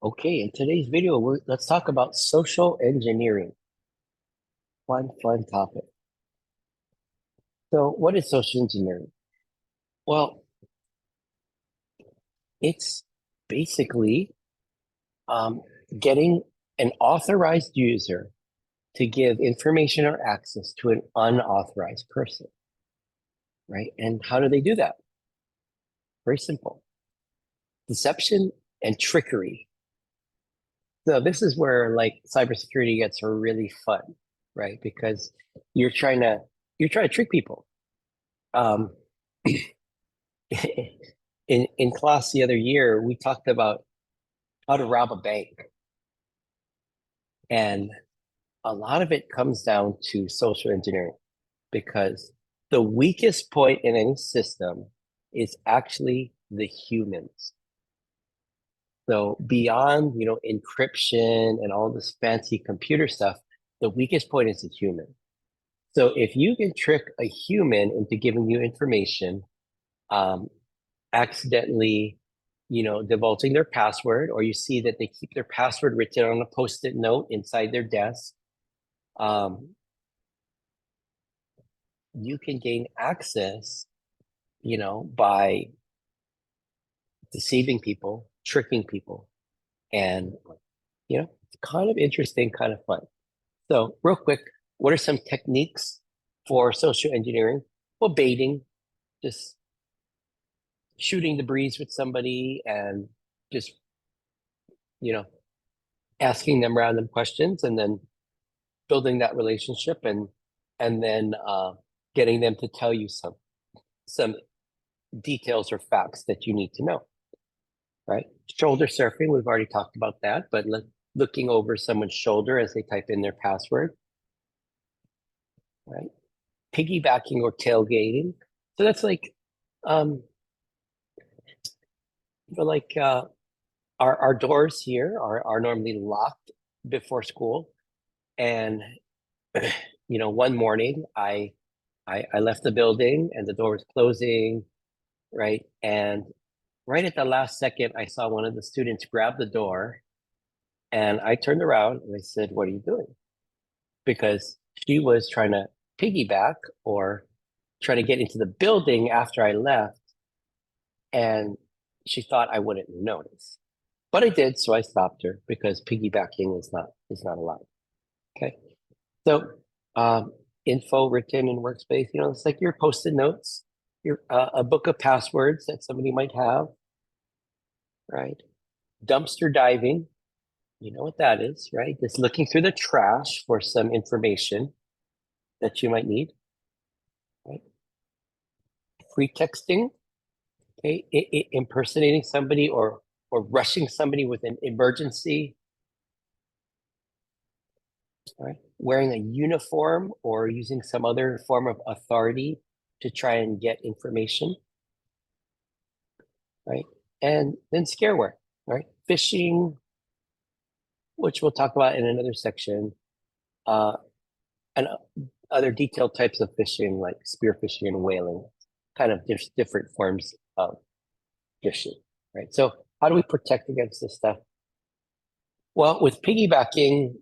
Okay, in today's video, let's talk about social engineering. Fun topic. So, what is social engineering? Well, it's basically um, getting an authorized user to give information or access to an unauthorized person, right? And how do they do that? Very simple. Deception and trickery. So this is where like cybersecurity gets really fun, right? Because you're trying to you're trying to trick people. Um, in class the other year, we talked about how to rob a bank, and a lot of it comes down to social engineering because the weakest point in any system is actually the humans. So beyond, encryption and all this fancy computer stuff, the weakest point is the human. So if you can trick a human into giving you information, um, accidentally, divulging their password, or you see that they keep their password written on a post-it note inside their desk, um, you can gain access, by deceiving people, tricking people, and it's kind of interesting, kind of fun. So, real quick, what are some techniques for social engineering? Well, baiting, just shooting the breeze with somebody and just, you know, asking them random questions and then building that relationship and then getting them to tell you some details or facts that you need to know, right? Shoulder surfing, we've already talked about that, but looking over someone's shoulder as they type in their password, right? Piggybacking or tailgating. So that's um, like our doors here are normally locked before school, and one morning I left the building and the door was closing, right? And right at the last second, I saw one of the students grab the door and I turned around and I said, "What are you doing?" Because she was trying to piggyback or try to get into the building after I left, and she thought I wouldn't notice. But I did, so I stopped her because piggybacking is not allowed. Okay. So um, info written in workspace, it's like your post-it notes, your a book of passwords that somebody might have, right? Dumpster diving, you know what that is, right? Just looking through the trash for some information that you might need, right? Pretexting, okay, impersonating somebody or rushing somebody with an emergency, right? Wearing a uniform or using some other form of authority to try and get information, right? And then scareware, right? Phishing, which we'll talk about in another section, uh, and other detailed types of phishing like spear phishing and whaling, kind of different forms of phishing, right? So how do we protect against this stuff? Well, with piggybacking,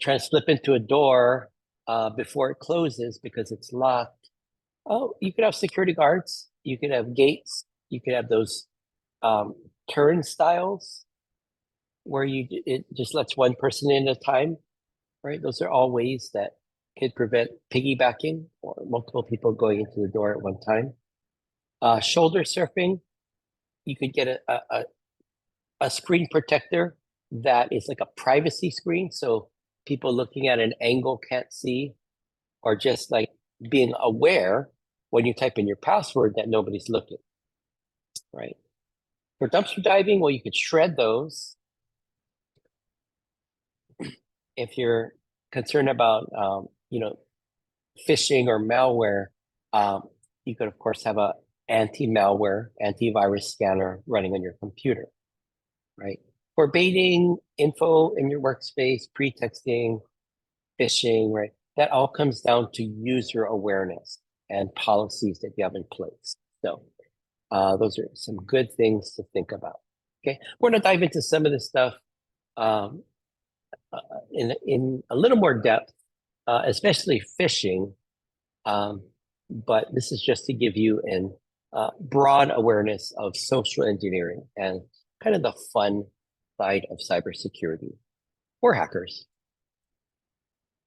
trying to slip into a door before it closes because it's locked. Oh, you could have security guards. You could have gates. You could have those um, turnstiles where it just lets one person in at a time, right? Those are all ways that could prevent piggybacking or multiple people going into the door at one time. Shoulder surfing, you could get a screen protector that is like a privacy screen. So people looking at an angle can't see, or just like being aware when you type in your password that nobody's looking, right? For dumpster diving, well, you could shred those. If you're concerned about, phishing or malware, um, you could, of course, have a anti-malware, antivirus scanner running on your computer, right? For baiting info in your workspace, pretexting, phishing, right? That all comes down to user awareness and policies that you have in place. So those are some good things to think about. Okay, we're going to dive into some of this stuff um, in a little more depth, especially phishing. But this is just to give you an broad awareness of social engineering and kind of the fun side of cybersecurity for hackers.